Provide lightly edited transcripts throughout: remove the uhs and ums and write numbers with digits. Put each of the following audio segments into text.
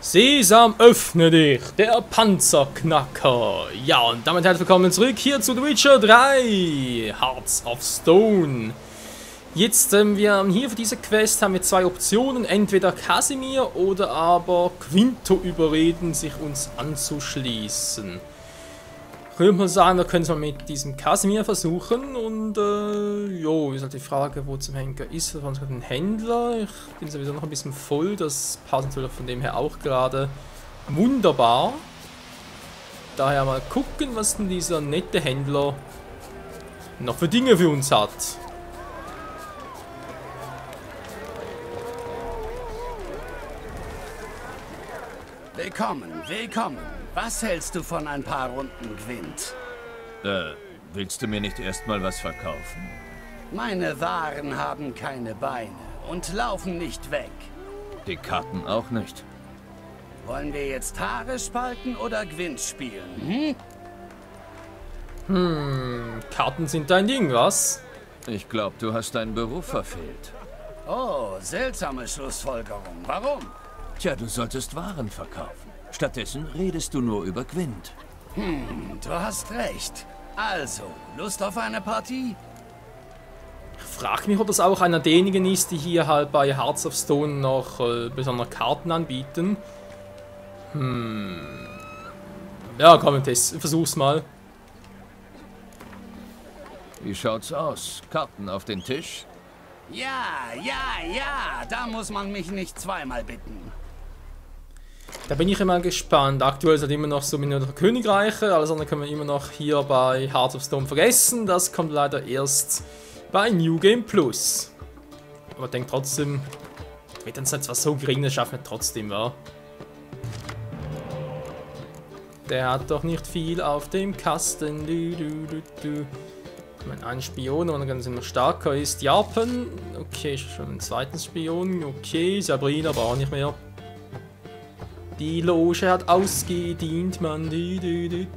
Sesam, öffne dich, der Panzerknacker. Ja, und damit herzlich willkommen zurück hier zu The Witcher 3, Hearts of Stone. Jetzt, wir hier für diese Quest haben wir zwei Optionen, entweder Casimir oder aber Quinto überreden, sich uns anzuschließen. Ich würde mal sagen, wir können es mal mit diesem Casimir versuchen und, jo, ist halt die Frage, wo zum Henker ist. Da war uns gerade ein Händler, ich bin sowieso noch ein bisschen voll, das passt natürlich von dem her auch gerade wunderbar. Daher mal gucken, was denn dieser nette Händler noch für Dinge für uns hat. Willkommen, willkommen. Was hältst du von ein paar Runden Gwent? Willst du mir nicht erstmal was verkaufen? Meine Waren haben keine Beine und laufen nicht weg. Die Karten auch nicht. Wollen wir jetzt Haare spalten oder Gwent spielen, Karten sind dein Ding, was? Ich glaube, du hast deinen Beruf verfehlt. Oh, seltsame Schlussfolgerung. Warum? Tja, du solltest Waren verkaufen. Stattdessen redest du nur über Gwent. Du hast recht. Also, Lust auf eine Partie? Ich frage mich, ob das auch einer derjenigen ist, die hier halt bei Hearts of Stone noch besondere Karten anbieten. Ja, komm, versuch's mal. Wie schaut's aus? Karten auf den Tisch? Ja, da muss man mich nicht zweimal bitten. Da bin ich immer gespannt. Aktuell sind immer noch so Minuten Königreiche, alles andere können wir immer noch hier bei Hearts of Stone vergessen. Das kommt leider erst bei New Game Plus. Aber ich denke trotzdem, wird dann zwar so gering, das schaffen wir trotzdem, ja. Der hat doch nicht viel auf dem Kasten. Ich meine, ein Spion, aber ganz immer stärker ist. Japan. Okay, schon ein zweiten Spion. Okay, Sabrina, aber auch nicht mehr. Die Loge hat ausgedient, Mann. Mal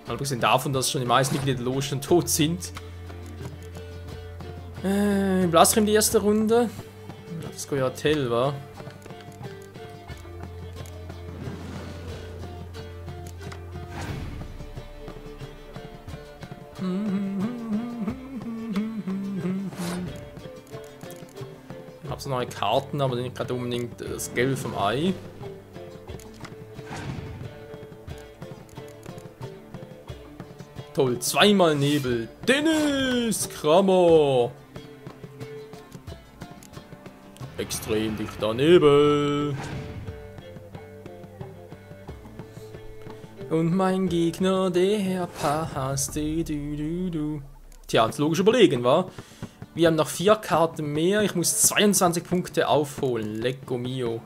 abgesehen davon, dass schon die meisten Mitglieder der Loge schon tot sind. Blasrim die erste Runde. Das Goyatel war. Ich habe so neue Karten, aber nicht gerade unbedingt das Gelbe vom Ei. Toll, zweimal Nebel. Dennis Krammer. Extrem dichter Nebel. Und mein Gegner, der passt. Tja, das logisch überlegen, wa? Wir haben noch 4 Karten mehr. Ich muss 22 Punkte aufholen. Lecco mio.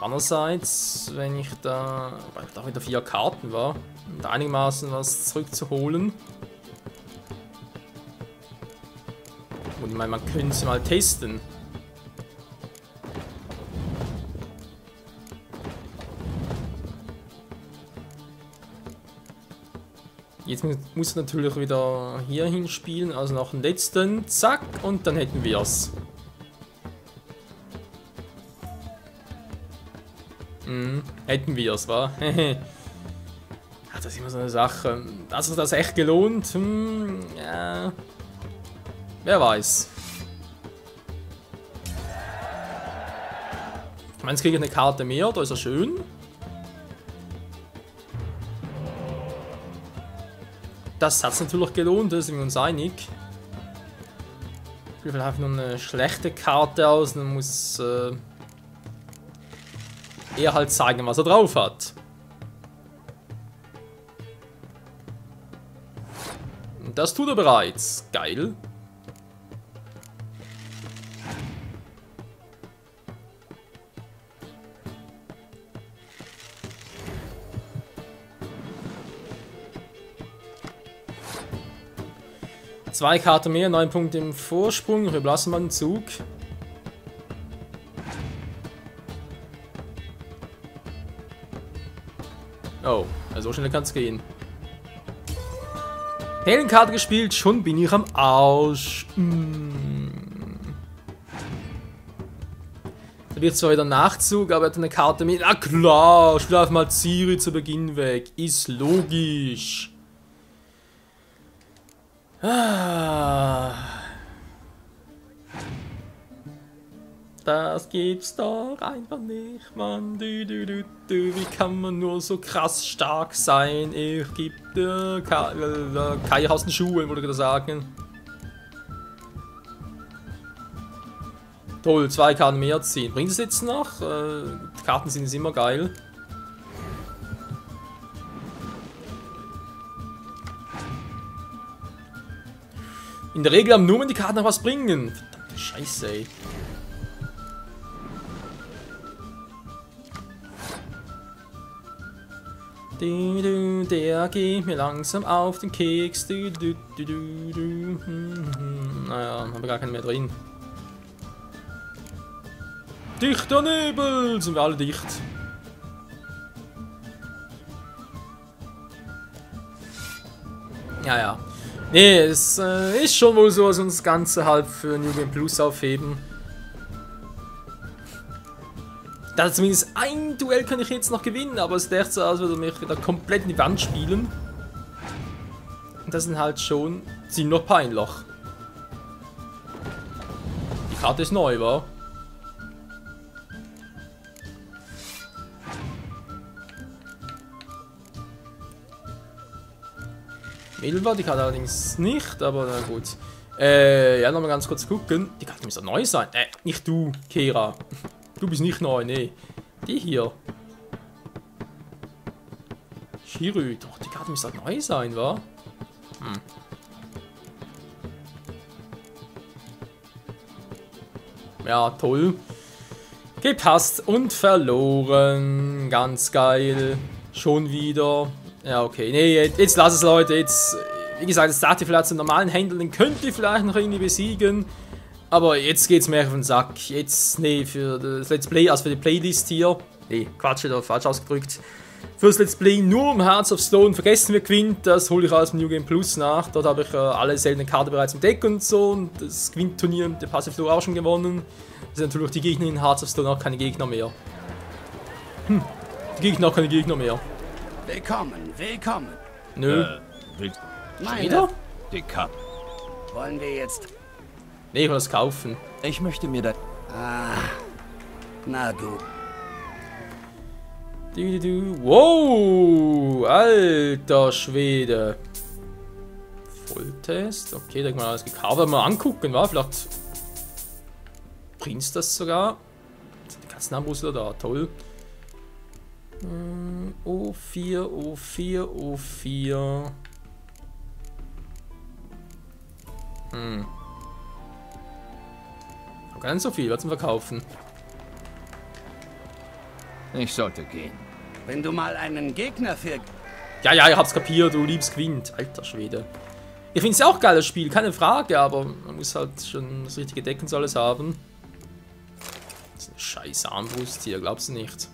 Andererseits, wenn ich da... Weil ich da wieder 4 Karten war. Um da einigermaßen was zurückzuholen. Und ich meine, man könnte es mal testen. Jetzt muss ich natürlich wieder hier hinspielen, also noch einen letzten, zack, und dann hätten wir es. Hätten wir es, wa? Ja, das ist immer so eine Sache. Also das echt gelohnt? Ja. Wer weiß. Ich meine, jetzt kriege ich eine Karte mehr, da ist er schön. Das hat es natürlich gelohnt, da sind wir uns einig. Ich will einfach nur eine schlechte Karte aus und dann muss er halt zeigen, was er drauf hat. Und das tut er bereits. Geil. Zwei Karten mehr, 9 Punkte im Vorsprung. Wir lassen mal den Zug. Oh, so schnell kann es gehen. Heldenkarte gespielt, schon bin ich am Arsch. Da wird zwar wieder ein Nachzug, aber er hat eine Karte mit. Na klar, spiel einfach mal Ciri zu Beginn weg. Ist logisch. Ah. Das gibt's doch einfach nicht, Mann. Wie kann man nur so krass stark sein? Ich geb dir Kai aus den Schuhen, würde ich sagen. Toll, 2 Karten mehr ziehen. Bringt es jetzt noch? Die Karten sind immer geil. In der Regel haben nur die Karten noch was bringen. Verdammte Scheiße, ey. Der geht mir langsam auf den Keks. Naja, haben wir gar keinen mehr drin. Dichter Nebel! Sind wir alle dicht? Ja, ja. Nee, es ist schon wohl so, dass wir uns das Ganze halt für New Game Plus aufheben. Da zumindest ein Duell kann ich jetzt noch gewinnen, aber es ist so, als würde mich wieder komplett in die Wand spielen. Und das sind halt schon ziemlich peinlich. Die Karte ist neu, wa? Milva, die Karte allerdings nicht, aber na gut. Ja, nochmal ganz kurz gucken. Die Karte müsste neu sein. Nicht du, Kera. Du bist nicht neu, nee. Die hier. Shiryu, doch, die Karte müsste neu sein, wa? Ja, toll. Gepasst und verloren. Ganz geil. Schon wieder. Ja, okay. Nee, jetzt lass es, Leute. Jetzt, wie gesagt, das Dati vielleicht zum normalen Händler, den könnt ihr vielleicht noch irgendwie besiegen. Aber jetzt geht's mir auf den Sack. Jetzt, nee, für das Let's Play, also für die Playlist hier. Nee, Quatsch, wieder falsch ausgedrückt. Fürs Let's Play nur um Hearts of Stone. Vergessen wir Gwent, das hole ich alles im New Game Plus nach. Dort habe ich alle seltenen Karten bereits im Deck und so. Und das Gwent-Turnier mit der Passive Floor auch schon gewonnen. Das sind natürlich die Gegner in Hearts of Stone auch keine Gegner mehr. Die Gegner auch keine Gegner mehr. Willkommen, willkommen. Nö. Meine, Die Cup. wollen wir jetzt... Nee, ich will das kaufen. Ich möchte mir da... Ah, na du. Wow, alter Schwede. Volltest. Okay, da kann man alles gekauft. Mal angucken, wa? Vielleicht bringt's das sogar. Die Katzenarmbrüssel da, toll. O4, O4, O4. Gar nicht so viel, was zum Verkaufen. Ich sollte gehen. Wenn du mal einen Gegner für... Ja, ja, ihr habt's kapiert, du liebst Gwent. Alter Schwede. Ich find's ja auch geil, das Spiel, keine Frage, aber man muss halt schon das richtige Deck und so alles haben. Das ist eine scheiß Armbrust hier, glaubst du nicht?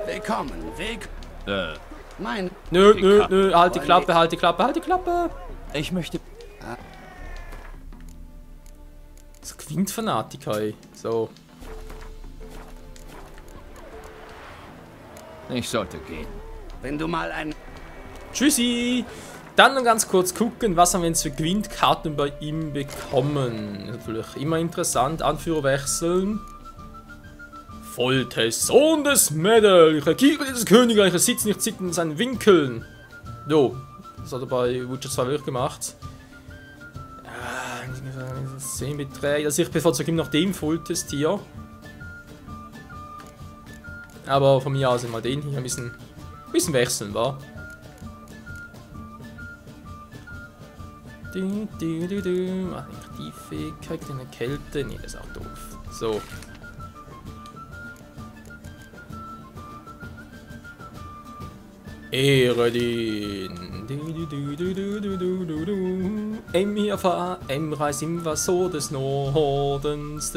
Willkommen, Mein... Nö, halt die Klappe, halt die Klappe, halt die Klappe! Ich möchte... Das Gwent-Fanatiker, ey. So. Ich sollte gehen. Wenn du mal ein... Tschüssi! Dann noch ganz kurz gucken, was haben wir jetzt für Gwent-Karten bei ihm bekommen. Natürlich immer interessant. Anführer wechseln. Voltes Sohn des Mädel. Ich regiere dieses Königreich, er sitzt nicht sitzen in seinen Winkeln. Jo, das hat er bei Witcher 2 wirklich gemacht. 10 Beträge. Also ich bevorzuge ihm noch den Voltes hier. Aber von mir aus mal den hier ein bisschen wechseln, wa? Macht nicht die Fähigkeit, eine Kälte. Nee, das ist auch doof. So. Eredin. Hier fahr, Reis im Wasser des Nordens.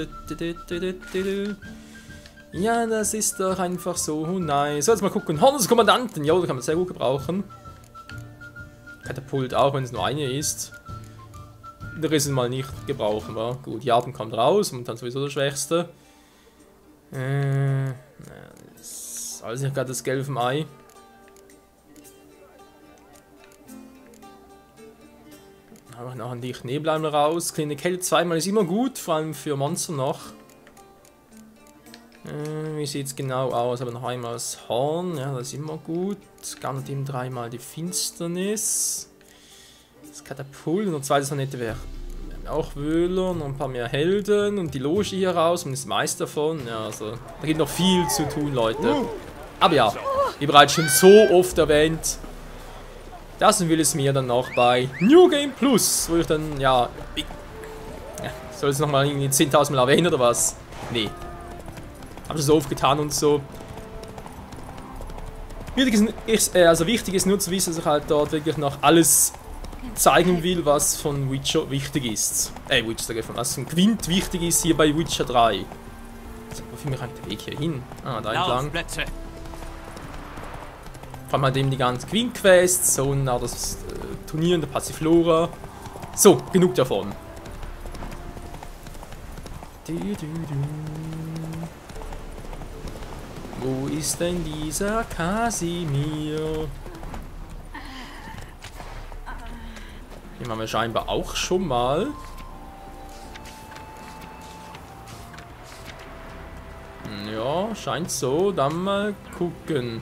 Ja, das ist doch einfach so nice. So, jetzt mal gucken. Horn des Kommandanten. Ja, da kann man sehr gut gebrauchen. Katapult auch, wenn es nur eine ist. der ist mal nicht gebrauchen, war. Gut, Jarden kommt raus und dann sowieso der Schwächste. Das alles nicht gerade das Gelb vom Ei. Aber nachher die Schneebleiben raus. Kleine Kälte zweimal ist immer gut, vor allem für Monster noch. Wie sieht es genau aus? Aber noch einmal das Horn, ja, das ist immer gut. Gandim dreimal die Finsternis. Das Katapult und der zweite Sonette wäre auch Wöhler, noch ein paar mehr Helden und die Loge hier raus und das meiste davon. Ja, also da gibt noch viel zu tun, Leute. Aber ja, wie bereits schon so oft erwähnt, das will es mir dann noch bei New Game Plus, wo ich dann, ja, soll es nochmal irgendwie 10.000 Mal erwähnen oder was? Nee. Hab ich so oft getan und so. Wichtig ist nur zu wissen, dass ich halt dort wirklich noch alles zeigen will, was von Witcher wichtig ist. Was von Gwent wichtig ist hier bei Witcher 3. Wo führt mich eigentlich der Weg hier hin? Ah, da entlang. Vor allem halt eben die ganzen Gwent-Quests und auch das Turnier in der Passiflora. So, genug davon. Wo ist denn dieser Casimir? Den haben wir scheinbar auch schon mal. Ja, scheint so. Dann mal gucken.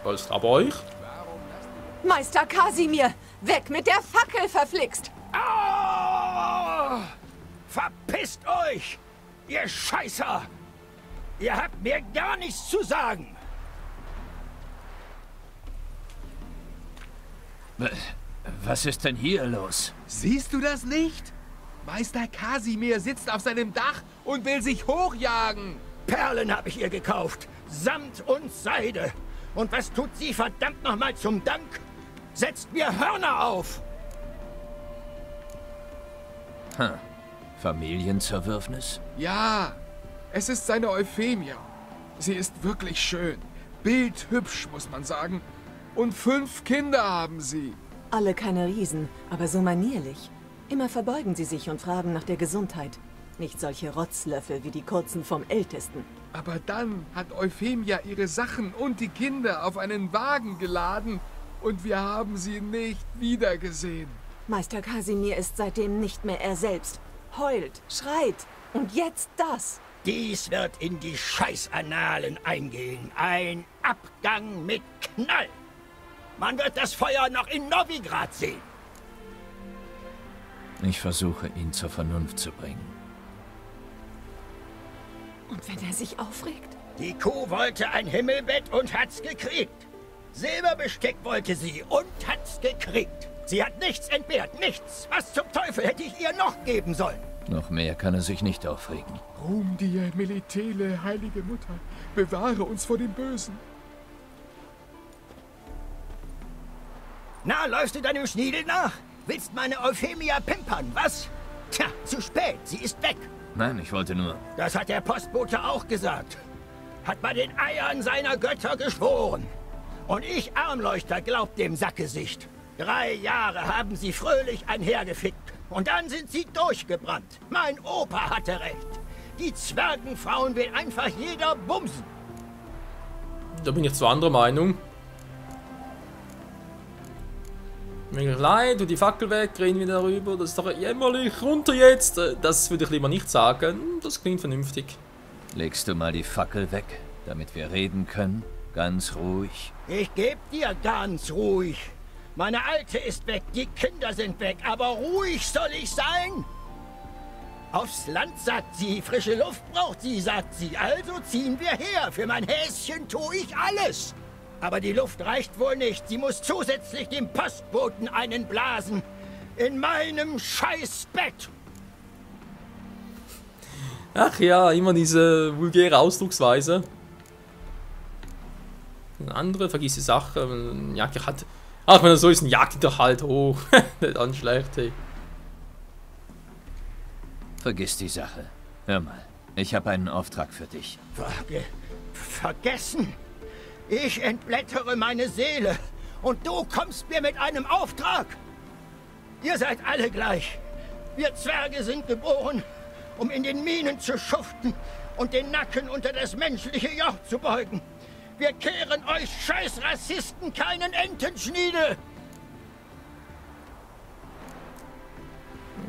Was ist aber euch? Meister Casimir, weg mit der Fackel, verflixt! Oh! Verpisst euch, ihr Scheißer! Ihr habt mir gar nichts zu sagen! Was ist denn hier los? Siehst du das nicht? Meister Casimir sitzt auf seinem Dach und will sich hochjagen. Perlen habe ich ihr gekauft. Samt und Seide. Und was tut sie verdammt nochmal zum Dank? Setzt mir Hörner auf! Familienzerwürfnis? Ja, es ist seine Euphemia. Sie ist wirklich schön. Bildhübsch, muss man sagen. Und 5 Kinder haben sie. Alle keine Riesen, aber so manierlich. Immer verbeugen sie sich und fragen nach der Gesundheit. Nicht solche Rotzlöffel wie die kurzen vom Ältesten. Aber dann hat Euphemia ihre Sachen und die Kinder auf einen Wagen geladen und wir haben sie nicht wiedergesehen. Meister Casimir ist seitdem nicht mehr er selbst. Heult, schreit und jetzt das. Dies wird in die Scheißannalen eingehen. Ein Abgang mit Knall. Man wird das Feuer noch in Novigrad sehen. Ich versuche, ihn zur Vernunft zu bringen. Und wenn er sich aufregt? Die Kuh wollte ein Himmelbett und hat's gekriegt. Silberbesteck wollte sie und hat's gekriegt. Sie hat nichts entbehrt, nichts. Was zum Teufel hätte ich ihr noch geben sollen? Noch mehr kann er sich nicht aufregen. Ruhm dir, Melitele, heilige Mutter. Bewahre uns vor dem Bösen. Na, läufst du deinem Schniedel nach? Willst meine Euphemia pimpern, was? Tja, zu spät, sie ist weg. Nein, ich wollte nur... Das hat der Postbote auch gesagt. Hat bei den Eiern seiner Götter geschworen. Und ich, Armleuchter, glaub dem Sackgesicht. 3 Jahre haben sie fröhlich einhergefickt. Und dann sind sie durchgebrannt. Mein Opa hatte recht. Die Zwergenfrauen will einfach jeder bumsen. Da bin ich zur anderen Meinung. Mir leid, du die Fackel weg, reden wir darüber. Das ist doch jämmerlich. Runter jetzt. Das würde ich lieber nicht sagen. Das klingt vernünftig. Legst du mal die Fackel weg, damit wir reden können? Ganz ruhig. Ich geb dir ganz ruhig. Meine Alte ist weg, die Kinder sind weg, aber ruhig soll ich sein? Aufs Land, sagt sie, frische Luft braucht sie, sagt sie. Also ziehen wir her, für mein Häschen tue ich alles. Aber die Luft reicht wohl nicht, sie muss zusätzlich dem Postboten einen blasen. In meinem Scheißbett. Ach ja, immer diese vulgäre Ausdrucksweise. Eine andere, vergiss die Sache. Jacke hat... Ach, wenn er so ist, dann jagt ihn doch halt hoch. Nicht anschlecht, hey. Vergiss die Sache. Hör mal, ich habe einen Auftrag für dich. Vergessen? Ich entblättere meine Seele und du kommst mir mit einem Auftrag? Ihr seid alle gleich. Wir Zwerge sind geboren, um in den Minen zu schuften und den Nacken unter das menschliche Joch zu beugen. Wir kehren euch scheiß Rassisten keinen Entenschniede.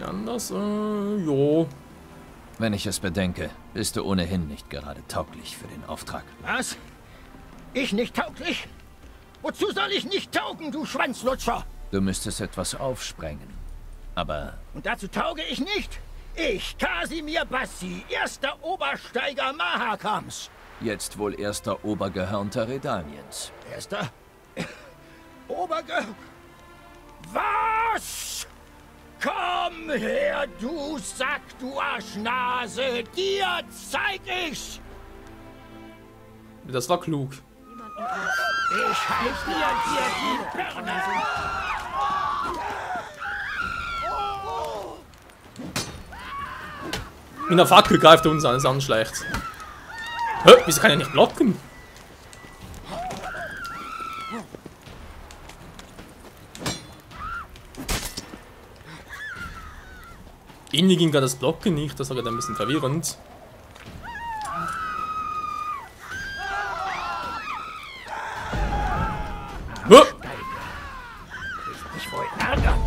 Anders, jo. Wenn ich es bedenke, bist du ohnehin nicht gerade tauglich für den Auftrag. Was? Ich nicht tauglich? Wozu soll ich nicht taugen, du Schwanzlutscher? Du müsstest etwas aufsprengen. Aber Und dazu tauge ich nicht. Ich, Kasimir Bassi, erster Obersteiger Mahakams. jetzt wohl erster Obergehörnter Redaniens. Erster Was? Komm her, du Sack, du Arschnase! Dir zeig ich! Das war klug. Ich halt dir die Birne! Mit einer Fackel greift er uns an, ist auch nicht schlecht. Hä? Wieso kann er nicht blocken? Irgendwie ging gerade das Blocken nicht, das war gerade ein bisschen verwirrend. Hä? Ich wollte ärgern.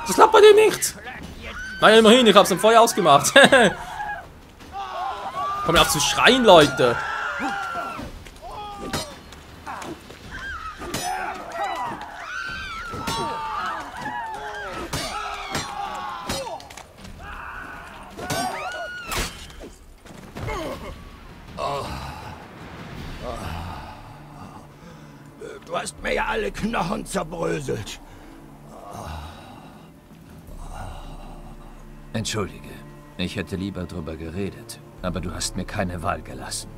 Das klappt bei dir nicht! Nein, immerhin, ich hab's im Feuer ausgemacht. Komm ja auf zu schreien, Leute! Du hast mir ja alle Knochen zerbröselt. Entschuldige, ich hätte lieber drüber geredet, aber du hast mir keine Wahl gelassen.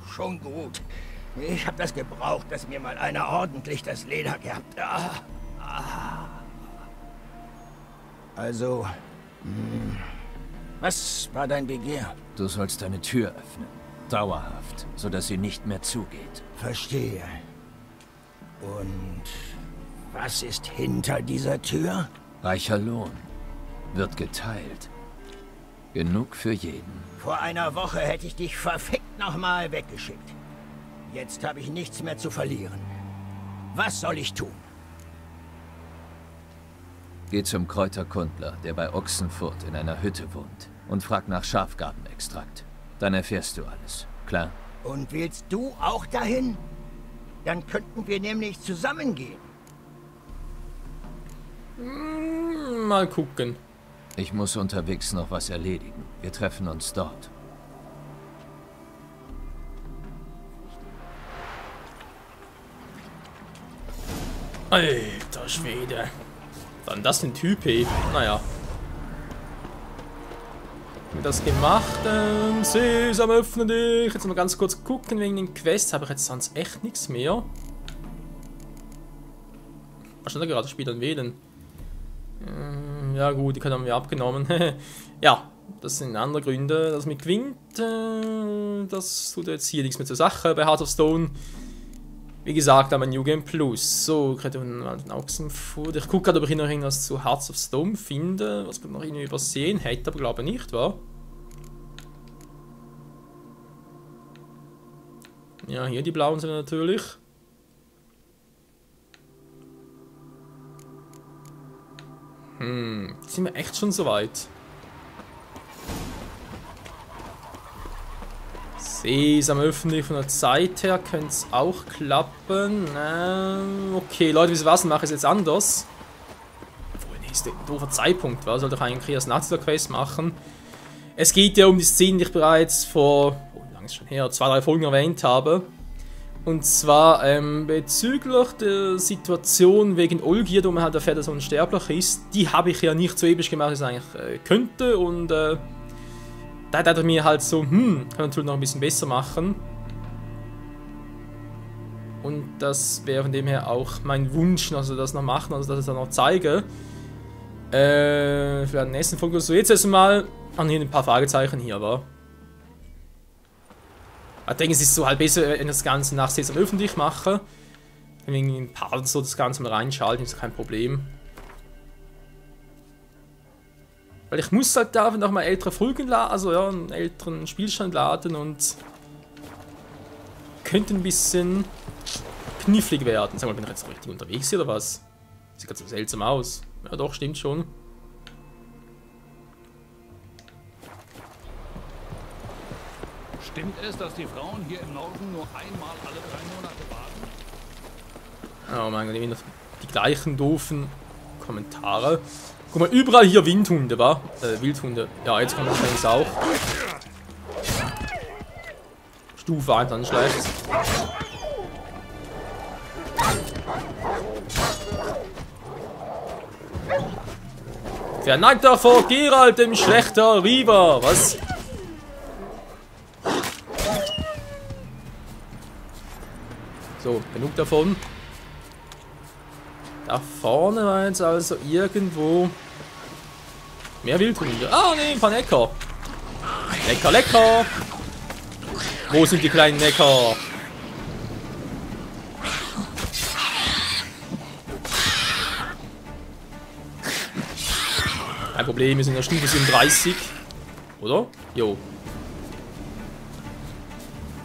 Schon gut. Ich hab das gebraucht, dass mir mal einer ordentlich das Leder gerbt. Also, was war dein Begehr? Du sollst deine Tür öffnen. Dauerhaft, sodass sie nicht mehr zugeht. Verstehe. Und was ist hinter dieser Tür? Reicher Lohn. Wird geteilt. Genug für jeden. Vor einer Woche hätte ich dich verfickt nochmal weggeschickt. Jetzt habe ich nichts mehr zu verlieren. Was soll ich tun? Geh zum Kräuterkundler, der bei Ochsenfurt in einer Hütte wohnt, und frag nach Schafgarbenextrakt. Dann erfährst du alles, klar? Und willst du auch dahin? Dann könnten wir nämlich zusammengehen. Mal gucken. Ich muss unterwegs noch was erledigen. Wir treffen uns dort. Alter Schwede. Was denn das für ein Typ, ey? Naja. Mit das gemacht. Sesam, öffne dich. Jetzt mal ganz kurz gucken wegen den Quests. Habe ich jetzt sonst echt nichts mehr. Was stand da gerade? Spielern wählen. Ja gut, die haben wir abgenommen. Ja, das sind andere Gründe. Das mit Gwent, das tut jetzt hier nichts mehr zur Sache bei Heart of Stone. Wie gesagt, aber New Game Plus. So, ich hätte einen Ochsenfurt. Ich gucke gerade, ob ich noch irgendwas zu Hearts of Stone finde, was ich noch irgendwie übersehen hätte, aber glaube nicht, wa? Ja, hier die blauen sind natürlich. Sind wir echt schon so weit? Sesam öffentlich von der Zeit her könnte es auch klappen. Okay, Leute, wisst ihr was? Dann mache ich es jetzt anders. Obwohl, nee, ist der doofer Zeitpunkt, war. Sollte ich eigentlich erst nach dieser Quest machen. Es geht ja um die Szene, die ich bereits vor, wie lange ist schon her, 2-3 Folgen erwähnt habe. Und zwar bezüglich der Situation wegen Olgierd, wo man halt erfährt, dass er unsterblich ist. Die habe ich ja nicht so episch gemacht, wie ich es eigentlich könnte. Und da hat er mir halt so, kann natürlich noch ein bisschen besser machen. Und das wäre von dem her auch mein Wunsch, also das noch machen, also dass ich das noch zeige. Für den nächsten Folge. So, jetzt erstmal hier ein paar Fragezeichen hier, aber. Ich denke, es ist so halt besser, wenn ich das Ganze nach Sesam öffentlich mache. Wegen ein paar so das Ganze mal reinschalten, ist kein Problem. Weil ich muss halt da noch mal ältere Folgen laden, also ja, einen älteren Spielstand laden und könnte ein bisschen knifflig werden. Sag mal, bin ich jetzt richtig unterwegs hier oder was? Sieht ganz so seltsam aus. Ja doch, stimmt schon. Stimmt es, dass die Frauen hier im Norden nur einmal alle 3 Monate baden? Oh mein Gott, immer die gleichen doofen Kommentare. Guck mal, überall hier Windhunde, wa? Wildhunde. Ja, jetzt kommt das übrigens auch. Stufe 1 dann schlecht. Verneigter vor Geralt, dem schlechter Riva. Was? So, genug davon. Da vorne war jetzt also irgendwo mehr Wildhunde. Ah, ne, ein paar Necker. Lecker, lecker. Wo sind die kleinen Necker? Kein Problem, wir sind in der Stufe 37. Oder? Jo.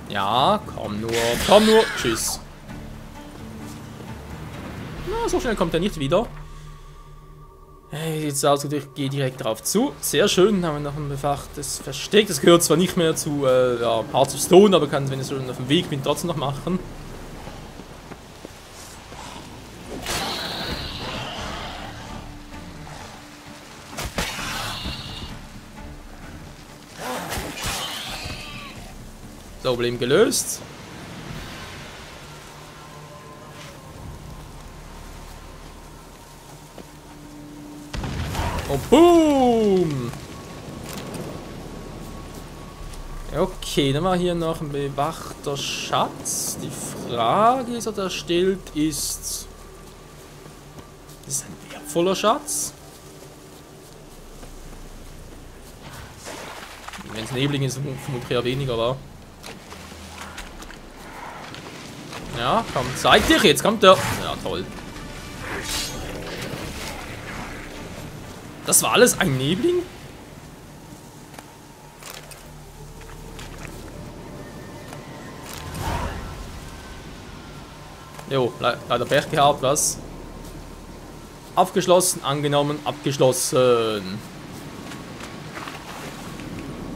Ja, komm nur. Komm nur. Tschüss. Na, so schnell kommt er nicht wieder. Jetzt also, ich gehe direkt darauf zu. Sehr schön, haben wir noch ein befachtes Versteck. Das gehört zwar nicht mehr zu ja, Hearts of Stone, aber kann, wenn ich schon auf dem Weg bin, trotzdem noch machen. So, Problem gelöst. Und boom! Okay, dann war hier noch ein bewachter Schatz. Die Frage, die da stellt, ist ein wertvoller Schatz? Wenn es neblig ist, vermutlich eher weniger, war. Ja, komm, zeig dich, jetzt kommt der. Ja, toll. Das war alles ein Nebling? Jo, leider Pech gehabt, was? Abgeschlossen, angenommen, abgeschlossen.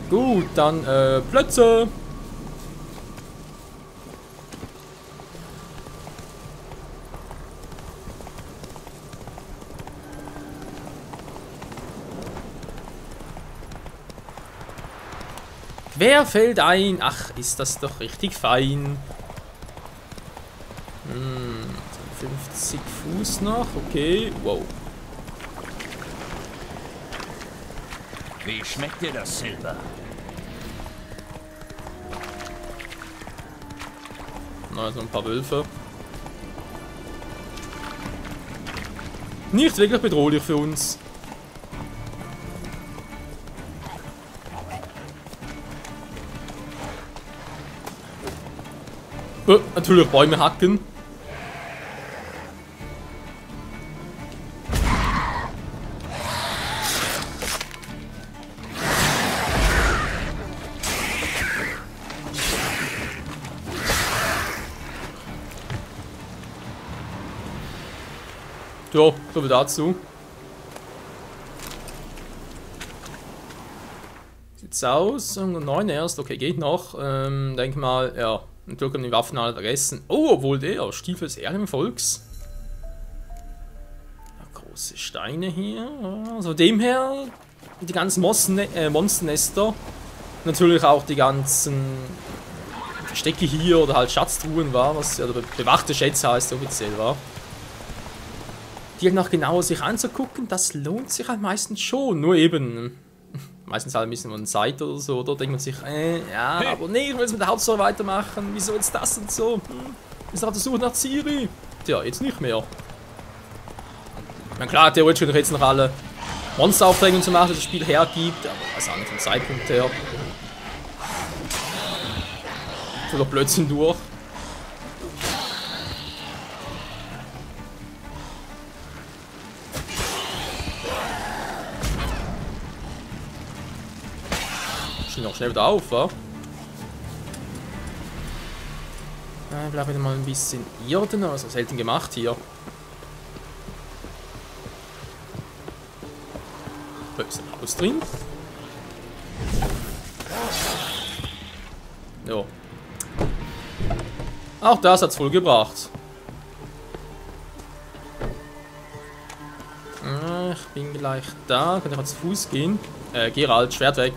Gut, dann Plätze. Wer fällt ein? Ach, ist das doch richtig fein. 50 Fuß noch, okay, wow. Wie schmeckt dir das Silber? Na, also ein paar Wölfe. Nicht wirklich bedrohlich für uns. Natürlich Bäume hacken. Ja, so viel dazu. Sieht's aus. 9 erst, okay, geht noch. Denk mal, ja. Natürlich haben die Waffen alle vergessen. Oh, obwohl der Stiefel des Ehrenvolks. Ja, große Steine hier. Also dem her, die ganzen Monsternester. Natürlich auch die ganzen Verstecke hier oder halt Schatztruhen war, was ja bewachte Schätze heißt offiziell war. Die halt noch genauer sich anzugucken, das lohnt sich halt meistens schon. Nur eben, meistens halt ein bisschen von der Seite oder so, oder denkt man sich, ja, aber nee, ich will jetzt mit der Hauptstory weitermachen, wieso jetzt das und so? Ist auf der Suche nach Ciri? Tja, jetzt nicht mehr. Na klar, theoretisch könnte ich jetzt noch alle Monsteraufträge zu machen, das Spiel hergibt, aber also auch nicht vom Zeitpunkt her. So doch Blödsinn durch. Stehen noch schnell wieder auf, wa? Ich bleib wieder mal ein bisschen Irden, aber so selten gemacht hier. Da ist ein Haus drin. Jo. Auch das hat's wohl gebracht. Ich bin gleich da. Kann ich jetzt zu Fuß gehen? Geralt, Schwert weg.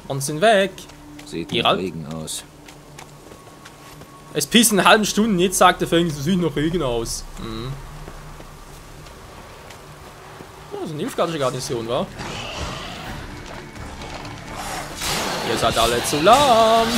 Und sind weg. Sieht Geralt? nach Regen aus. Es pisst in einer halben Stunde, jetzt sagt der Fängnis, es sieht noch Regen aus. Mhm. Oh, das ist eine nilfgaardische Garnison, wa? Ihr seid alle zu lahm.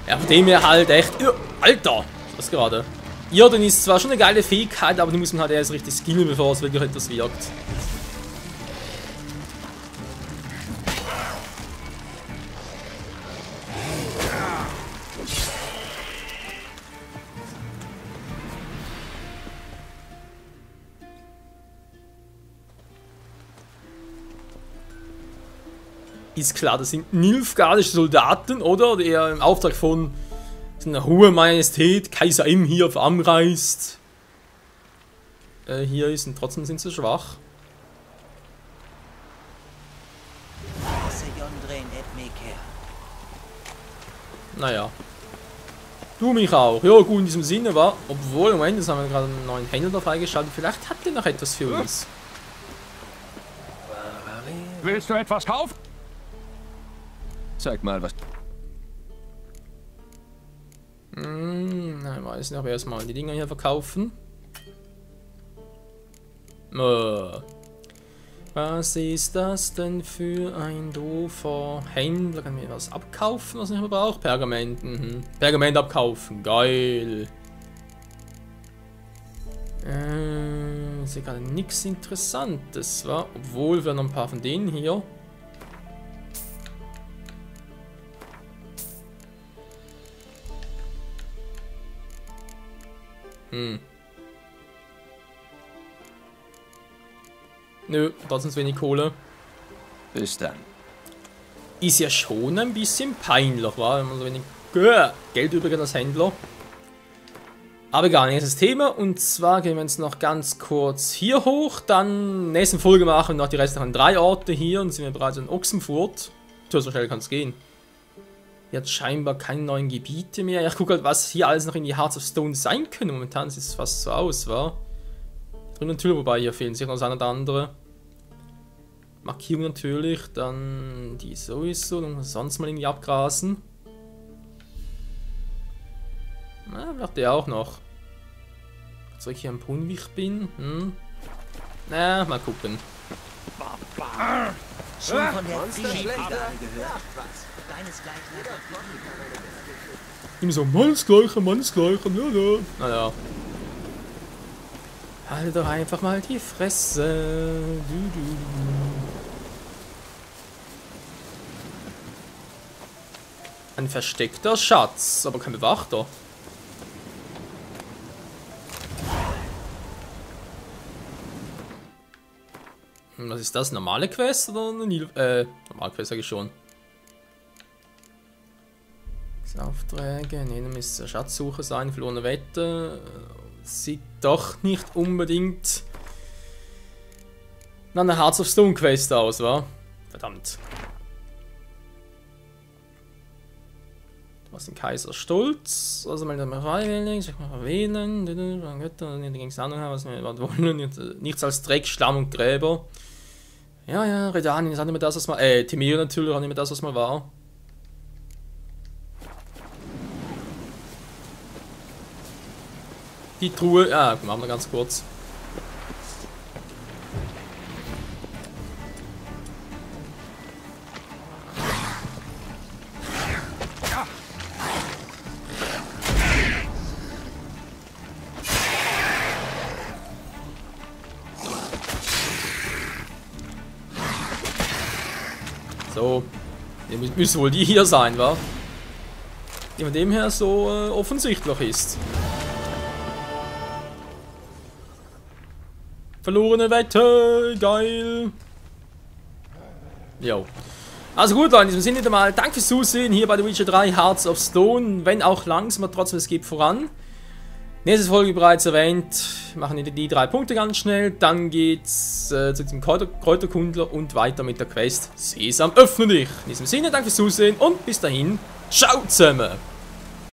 Ja, von dem her halt echt... Alter! Was gerade? Irden ist zwar schon eine geile Fähigkeit, aber die muss man halt erst richtig skillen, bevor es wirklich etwas wirkt. Ist klar, das sind nilfgaardische Soldaten, oder? Die er im Auftrag von seiner Hohe Majestät, Kaiser M hier veranreist. Hier ist und trotzdem sind sie schwach. Naja. Du mich auch. Ja gut, in diesem Sinne war. Obwohl, im Moment, jetzt haben wir gerade einen neuen Händler da freigeschaltet. Vielleicht hat der noch etwas für uns. Willst du etwas kaufen? Zeig mal, was... Nein, weiß nicht, aber erstmal die Dinger hier verkaufen. Was ist das denn für ein doofer Händler? Kann mir was abkaufen, was ich nicht mehr brauche? Pergament. Pergament abkaufen. Geil. Ist hier gerade nichts Interessantes, wa? Obwohl wir noch ein paar von denen hier. Nö, trotzdem wenig Kohle. Bis dann. Ist ja schon ein bisschen peinlich, war, wenn man so wenig Geld übrig hat als Händler. Aber egal, nächstes Thema. Und zwar gehen wir jetzt noch ganz kurz hier hoch. Dann nächsten Folge machen wir noch die restlichen 3 Orte hier. Und sind wir bereits in Ochsenfurt. So schnell kann es gehen. Jetzt scheinbar keine neuen Gebiete mehr. Ich gucke halt, was hier alles noch in die Hearts of Stone sein können. Momentan sieht es fast so aus, wa? Drin natürlich, wobei hier fehlen sich noch das eine oder andere. Markierung natürlich, dann die sowieso, dann sonst mal irgendwie abgrasen. Na, vielleicht der auch noch. Soll ich hier am Punwich bin? Na, mal gucken. Schon von der Zielschläger gehört. Immer so, meinesgleichen, ja. Naja. Halt doch einfach mal die Fresse. Ein versteckter Schatz, aber kein Bewachter. Was ist das? Normale Quest oder eine normale Quest sage ich schon. Aufträge, in jedem müsste Schatzsuche sein, verlorene Wette. Sieht doch nicht unbedingt nach einer Hearts of Stone Quest aus, wa? Verdammt. Was den Kaiser stolz? Also mal mal freiwillig, ich mal erwähnen. Die ging es an, was wir wollen. Nichts als Dreck, Schlamm und Gräber. Ja, Redanien ist auch nicht mehr das, was mal. Timir natürlich auch nicht mehr das, was mal war. Die Truhe, machen wir ganz kurz. So, müssen wohl die hier sein, wa? die von dem her so offensichtlich ist. Verlorene Wette, geil. Jo. Also gut, Leute, in diesem Sinne mal, danke fürs Zusehen hier bei The Witcher 3 Hearts of Stone. Wenn auch langsam, aber trotzdem, es geht voran. Nächste Folge bereits erwähnt, machen die 3 Punkte ganz schnell. Dann geht's zu dem Kräuterkundler und weiter mit der Quest Sesam, öffne dich. In diesem Sinne, danke fürs Zusehen und bis dahin, ciao zusammen.